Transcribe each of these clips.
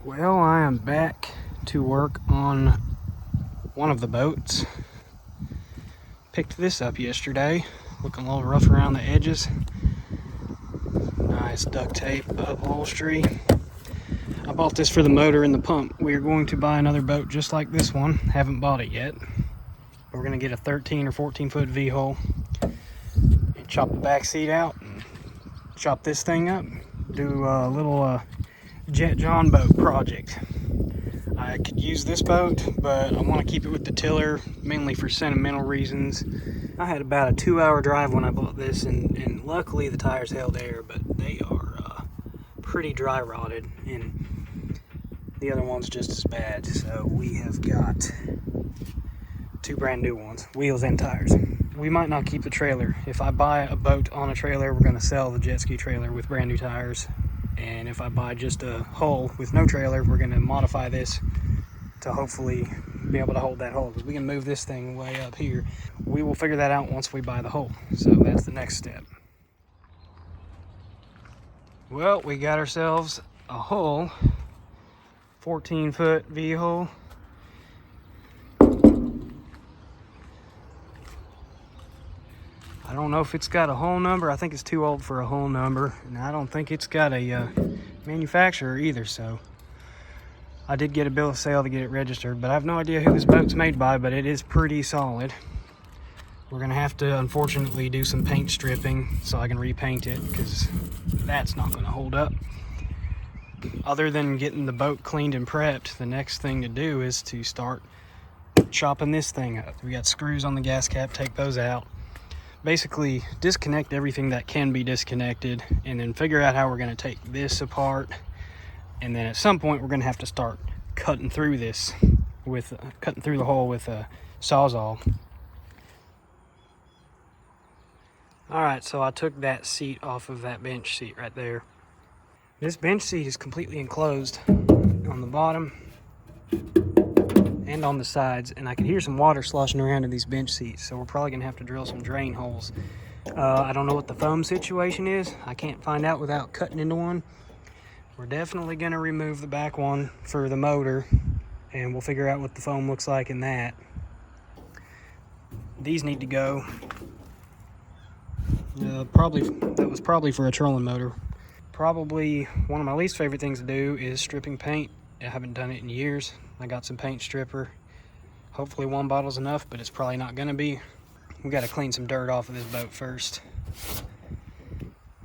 Well, I am back to work on one of the boats. Picked this up yesterday, looking a little rough around the edges. Nice duct tape upholstery. I bought this for the motor and the pump. We are going to buy another boat just like this one. Haven't bought it yet. We're going to get a 13 or 14 foot V-hull and chop the back seat out and chop this thing up. Do a little JON boat project. I could use this boat, but I want to keep it with the tiller, mainly for sentimental reasons. I had about a 2-hour drive when I bought this, and luckily the tires held air, but they are pretty dry rotted, and the other one's just as bad. So we have got 2 brand new ones, wheels and tires. We might not keep the trailer. If I buy a boat on a trailer, we're going to sell the jet ski trailer with brand new tires. And if I buy just a hull with no trailer, we're going to modify this to hopefully be able to hold that hull, because we can move this thing way up here. We will figure that out once we buy the hull. So that's the next step. Well, we got ourselves a hull, 14 foot V-hull. I don't know if it's got a hull number. I think it's too old for a hull number, and I don't think it's got a manufacturer either. So I did get a bill of sale to get it registered, but I have no idea who this boat's made by, but it is pretty solid. We're gonna have to unfortunately do some paint stripping so I can repaint it, because that's not gonna hold up. Other than getting the boat cleaned and prepped, the next thing to do is to start chopping this thing up. We got screws on the gas cap, take those out. Basically disconnect everything that can be disconnected, and then figure out how we're going to take this apart. And then at some point we're going to have to start cutting through this with cutting through the hole with a sawzall. All right, so I took that seat off of that bench seat right there. This bench seat is completely enclosed on the bottom and on the sides, and I can hear some water sloshing around in these bench seats, so we're probably gonna have to drill some drain holes. I don't know what the foam situation is. I can't find out without cutting into one. We're definitely gonna remove the back one for the motor, and we'll figure out what the foam looks like in that. These need to go. That was probably for a trolling motor. Probably one of my least favorite things to do is stripping paint. I haven't done it in years. I got some paint stripper. Hopefully one bottle's enough, but it's probably not gonna be. We gotta clean some dirt off of this boat first.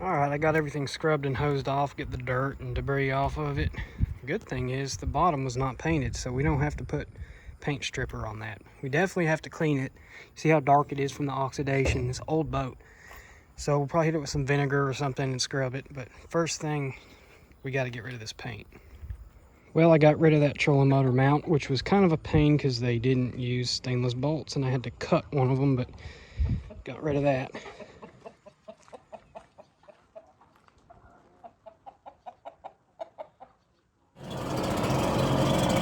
All right, I got everything scrubbed and hosed off, get the dirt and debris off of it. Good thing is the bottom was not painted, so we don't have to put paint stripper on that. We definitely have to clean it. See how dark it is from the oxidation. It's an old boat. So we'll probably hit it with some vinegar or something and scrub it. But first thing, we gotta get rid of this paint. Well, I got rid of that trolling motor mount, which was kind of a pain because they didn't use stainless bolts, and I had to cut one of them, but got rid of that.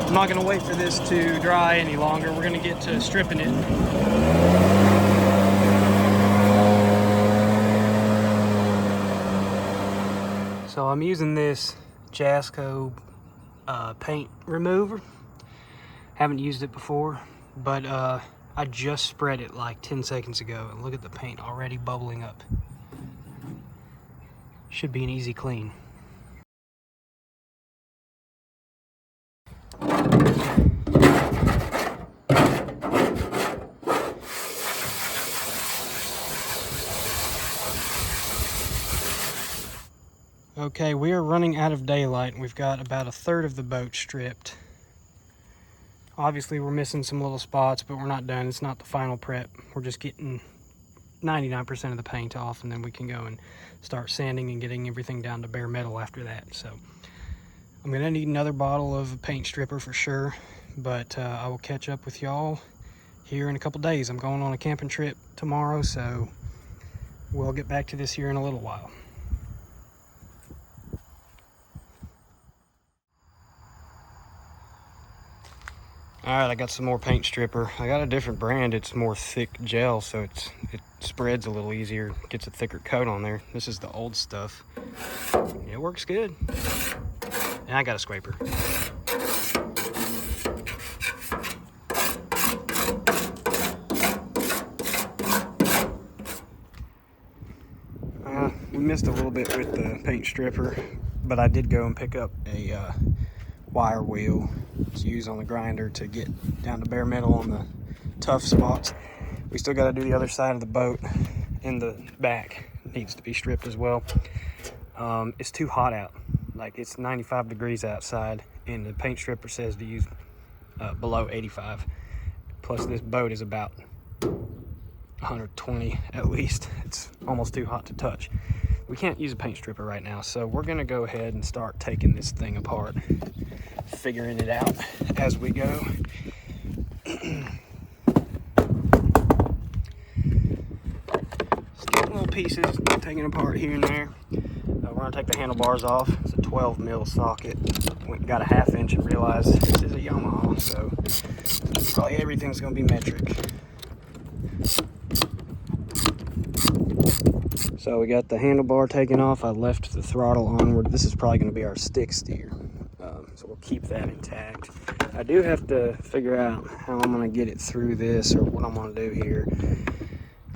I'm not going to wait for this to dry any longer. We're going to get to stripping it. So I'm using this Jasco paint remover. Haven't used it before, but I just spread it like 10 seconds ago, and look at the paint already bubbling up. Should be an easy clean. Okay, we are running out of daylight, and we've got about 1/3 of the boat stripped. Obviously, we're missing some little spots, but we're not done. It's not the final prep. We're just getting 99% of the paint off, and then we can go and start sanding and getting everything down to bare metal after that. So I'm gonna need another bottle of paint stripper for sure, but I will catch up with y'all here in a couple days. I'm going on a camping trip tomorrow, so we'll get back to this here in a little while. All right, I got some more paint stripper. I got a different brand. It's more thick gel, so it spreads a little easier, gets a thicker coat on there. This is the old stuff. It works good. And I got a scraper. We missed a little bit with the paint stripper, but I did go and pick up a wire wheel to use on the grinder to get down to bare metal on the tough spots. We still got to do the other side of the boat in the back. It needs to be stripped as well. It's too hot out. Like, it's 95 degrees outside, and the paint stripper says to use below 85. Plus this boat is about 120 at least. It's almost too hot to touch. We can't use a paint stripper right now, so we're gonna go ahead and start taking this thing apart, figuring it out as we go. Just little pieces taken apart here and there. We're gonna take the handlebars off. It's a 12 mil socket. We got a 1/2 inch and realized this is a Yamaha, so probably everything's gonna be metric. So we got the handlebar taken off. I left the throttle onward. This is probably going to be our stick steer. So we'll keep that intact. I do have to figure out how I'm going to get it through this, or what I'm going to do here.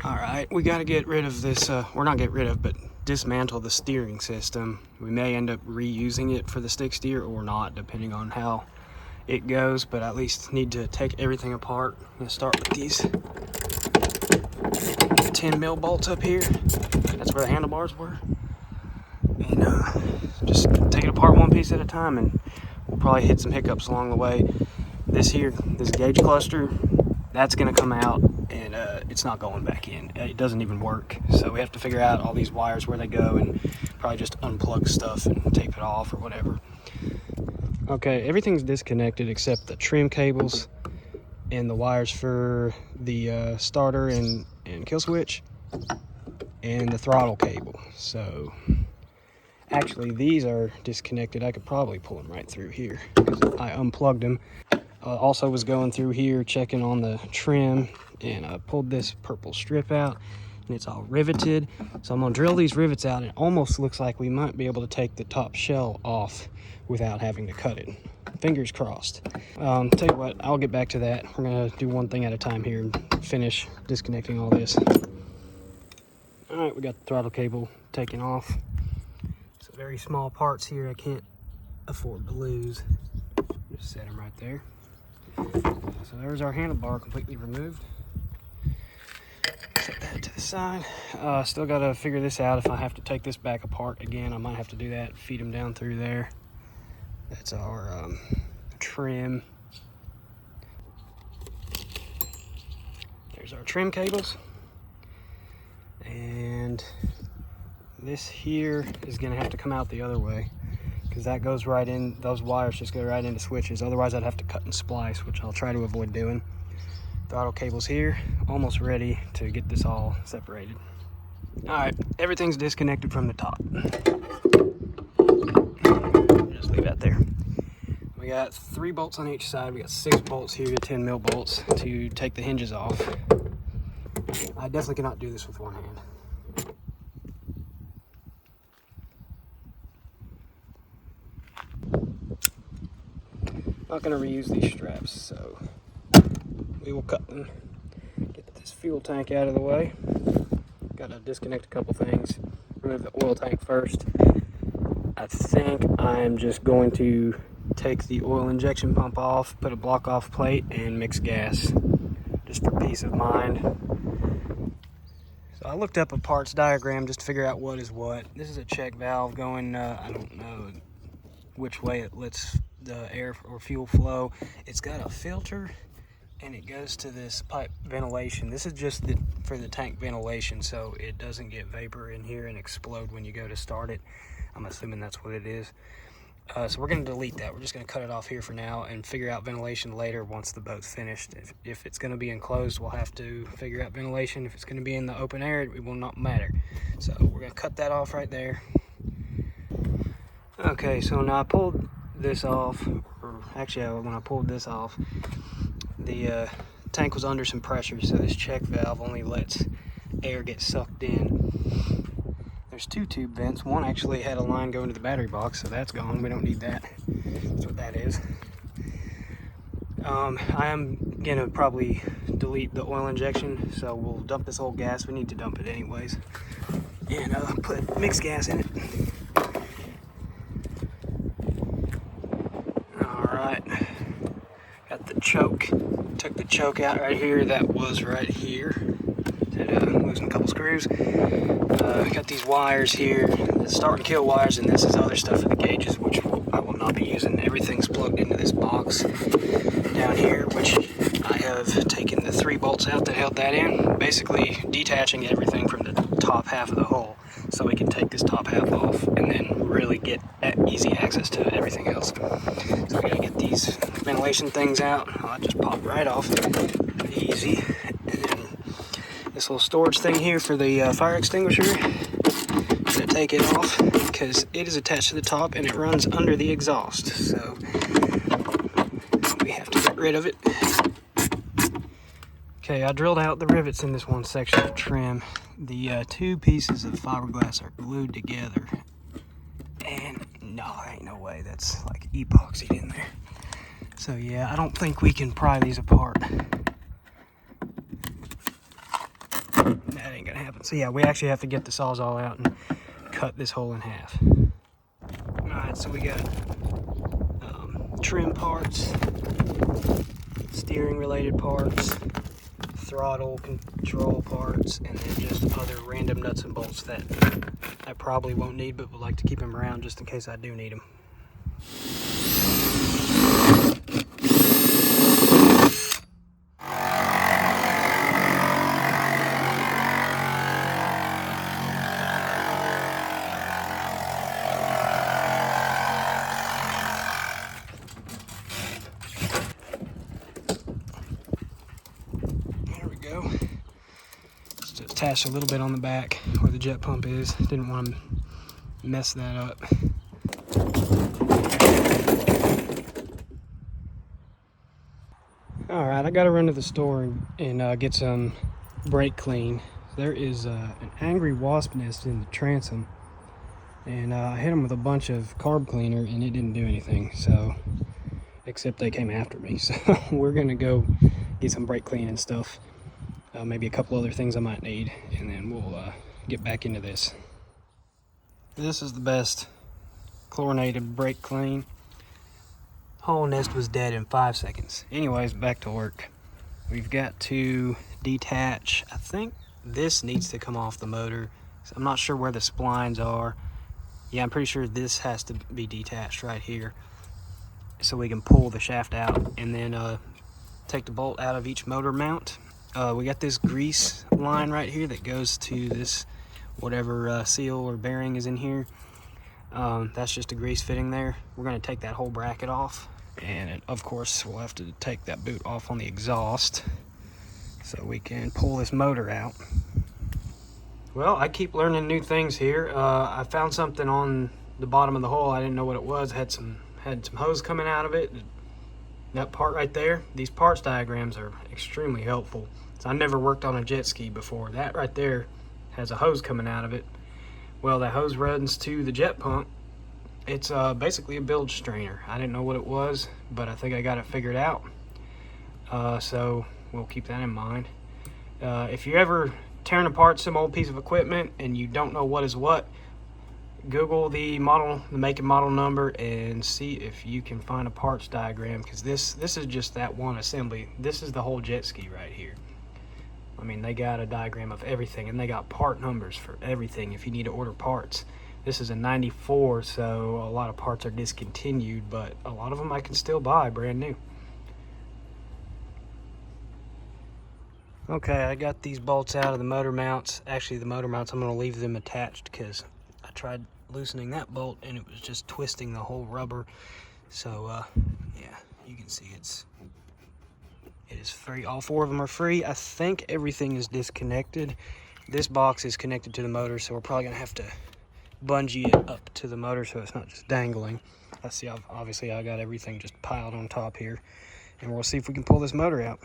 All right, we got to get rid of this, or not get rid of, but dismantle the steering system. We may end up reusing it for the stick steer or not, depending on how it goes, but I at least need to take everything apart. I'm going to start with these 10 mil bolts up here. That's where the handlebars were. And just take it apart one piece at a time, and we'll probably hit some hiccups along the way. This gauge cluster, that's gonna come out, and it's not going back in. It doesn't even work. So we have to figure out all these wires, where they go, and probably just unplug stuff and tape it off or whatever. Okay, everything's disconnected except the trim cables and the wires for the starter and kill switch and the throttle cable. So actually these are disconnected. I could probably pull them right through here because I unplugged them. Also was going through here checking on the trim, and I pulled this purple strip out, and it's all riveted. So I'm gonna drill these rivets out, and it almost looks like we might be able to take the top shell off without having to cut it. Fingers crossed. Tell you what, I'll get back to that. We're gonna do one thing at a time here and finish disconnecting all this. All right, we got the throttle cable taken off. Some very small parts here I can't afford to lose. Just set them right there. So there's our handlebar completely removed. Set that to the side. Still gotta figure this out. If I have to take this back apart again, I might have to do that. Feed them down through there. That's our trim. There's our trim cables. And this here is gonna have to come out the other way, because that goes right in, those wires just go right into switches. Otherwise I'd have to cut and splice, which I'll try to avoid doing. Throttle cables here, almost ready to get this all separated. All right, everything's disconnected from the top. Just leave that there. We got 3 bolts on each side. We got 6 bolts here, 10 mil bolts to take the hinges off. I definitely cannot do this with one hand. Not going to reuse these straps, so we will cut them. Get this fuel tank out of the way. Got to disconnect a couple things. Remove the oil tank first. I think I'm just going to take the oil injection pump off, put a block off plate, and mix gas, just for peace of mind. So I looked up a parts diagram just to figure out what is what. This is a check valve going, I don't know which way it lets the air or fuel flow. It's got a filter, and it goes to this pipe ventilation. This is just for the tank ventilation, so it doesn't get vapor in here and explode when you go to start it. I'm assuming that's what it is. So we're going to delete that. We're just going to cut it off here for now and figure out ventilation later once the boat's finished. If it's going to be enclosed, we'll have to figure out ventilation. If it's going to be in the open air, it will not matter. So we're going to cut that off right there. Okay, so now I pulled this off, or actually when I pulled this off, the tank was under some pressure, so this check valve only lets air get sucked in. There's 2 tube vents. One actually had a line going to the battery box, so that's gone. We don't need that. That's what that is. I am gonna probably delete the oil injection, so we'll dump this old gas. We need to dump it anyways, and put mixed gas in it. All right, got the choke. Took the choke out right here. That was right here. Losing a couple screws. Got these wires here, the start and kill wires, and this is other stuff for the gauges, which I will not be using. Everything's plugged into this box down here, which I have taken the 3 bolts out that held that in, basically detaching everything from the top half of the hull, so we can take this top half off and then really get easy access to everything else. So we gotta get these ventilation things out. Oh, it just popped right off. Easy. And then this little storage thing here for the fire extinguisher. Gonna take it off because it is attached to the top and it runs under the exhaust. So we have to get rid of it. Okay, I drilled out the rivets in this one section of trim. The 2 pieces of fiberglass are glued together. And no, there ain't no way. That's like epoxied in there. So yeah, I don't think we can pry these apart. That ain't gonna happen. So yeah, we actually have to get the Sawzall out and cut this hole in half. Alright, so we got trim parts, steering related parts, throttle control parts, and then just other random nuts and bolts that I probably won't need, but would like to keep them around just in case I do need them. Just attach a little bit on the back where the jet pump is. Didn't want to mess that up. Alright, I gotta run to the store and get some brake clean. There is an angry wasp nest in the transom, and I hit them with a bunch of carb cleaner and it didn't do anything, so except they came after me. So we're gonna go get some brake clean and stuff, maybe a couple other things I might need, and then we'll get back into this. This is the best chlorinated brake clean. Whole nest was dead in 5 seconds. Anyways, back to work. We've got to detach, I think this needs to come off the motor. I'm not sure where the splines are. Yeah, I'm pretty sure this has to be detached right here, so we can pull the shaft out and then take the bolt out of each motor mount. We got this grease line right here that goes to this whatever seal or bearing is in here. That's just a grease fitting there. We're going to take that whole bracket off, and of course we'll have to take that boot off on the exhaust so we can pull this motor out. Well, I keep learning new things here. I found something on the bottom of the hole. I didn't know what it was. Had some hose coming out of it. That part right there, these parts diagrams are extremely helpful. So I never worked on a jet ski before. That right there has a hose coming out of it. Well, that hose runs to the jet pump. It's basically a bilge strainer. I didn't know what it was, but I think I got it figured out. So we'll keep that in mind. If you're ever tearing apart some old piece of equipment and you don't know what is what, Google the model, the make and model number, and see if you can find a parts diagram, because this is just that one assembly. This is the whole jet ski right here. I mean, they got a diagram of everything, and they got part numbers for everything if you need to order parts. This is a 94, so a lot of parts are discontinued, but a lot of them I can still buy brand new. Okay, I got these bolts out of the motor mounts. Actually, the motor mounts, I'm going to leave them attached because I tried loosening that bolt and it was just twisting the whole rubber. So, yeah, you can see it is free. All 4 of them are free. I think everything is disconnected. This box is connected to the motor, so we're probably going to have to bungee it up to the motor so it's not just dangling. Let's see, obviously I got everything just piled on top here, and we'll see if we can pull this motor out.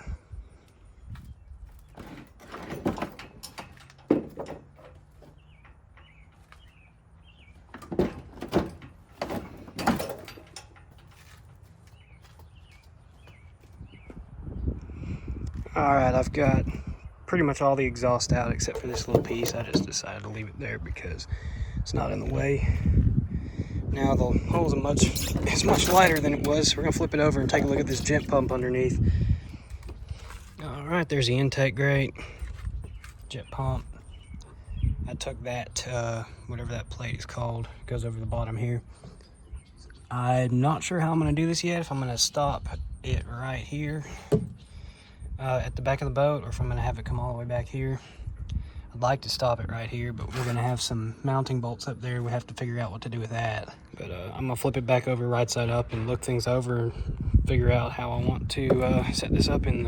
Alright, I've got pretty much all the exhaust out except for this little piece. I just decided to leave it there because it's not in the way. Now the hole's much lighter than it was. We're gonna flip it over and take a look at this jet pump underneath. Alright, there's the intake grate, jet pump. I took that, whatever that plate is called, it goes over the bottom here. I'm not sure how I'm gonna do this yet, if I'm gonna stop it right here at the back of the boat, or if I'm gonna have it come all the way back here. I'd like to stop it right here, but we're gonna have some mounting bolts up there. We have to figure out what to do with that. But I'm gonna flip it back over right side up and look things over and figure out how I want to set this up in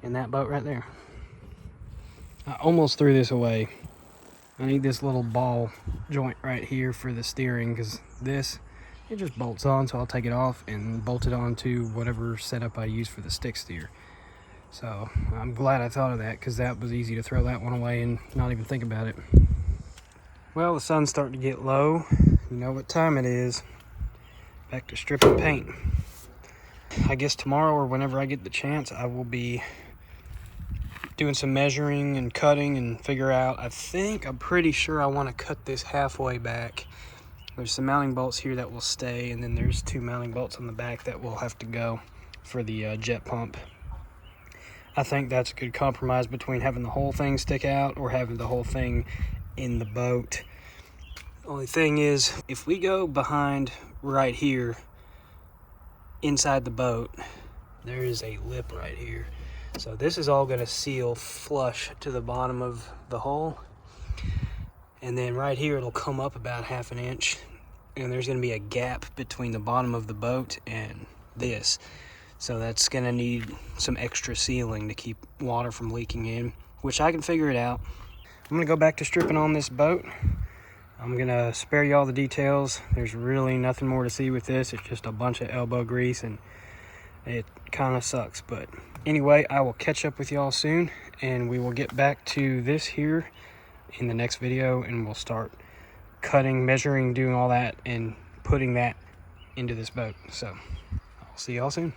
that boat right there. I almost threw this away. I need this little ball joint right here for the steering, because it just bolts on, so I'll take it off and bolt it onto whatever setup I use for the stick steer. So I'm glad I thought of that, because that was easy to throw that one away and not even think about it. Well, the sun's starting to get low. You know what time it is. Back to stripping paint. I guess tomorrow or whenever I get the chance, I will be doing some measuring and cutting and figure out. I'm pretty sure I want to cut this halfway back. There's some mounting bolts here that will stay, and then there's 2 mounting bolts on the back that will have to go for the jet pump. I think that's a good compromise between having the whole thing stick out or having the whole thing in the boat. Only thing is, if we go behind right here inside the boat, there is a lip right here. So this is all going to seal flush to the bottom of the hole. And then right here it'll come up about 1/2 inch, and there's going to be a gap between the bottom of the boat and this. So that's going to need some extra sealing to keep water from leaking in, which I can figure it out. I'm going to go back to stripping on this boat. I'm going to spare you all the details. There's really nothing more to see with this. It's just a bunch of elbow grease, and it kind of sucks. But anyway, I will catch up with y'all soon, and we will get back to this here in the next video, and we'll start cutting, measuring, doing all that, and putting that into this boat. So I'll see y'all soon.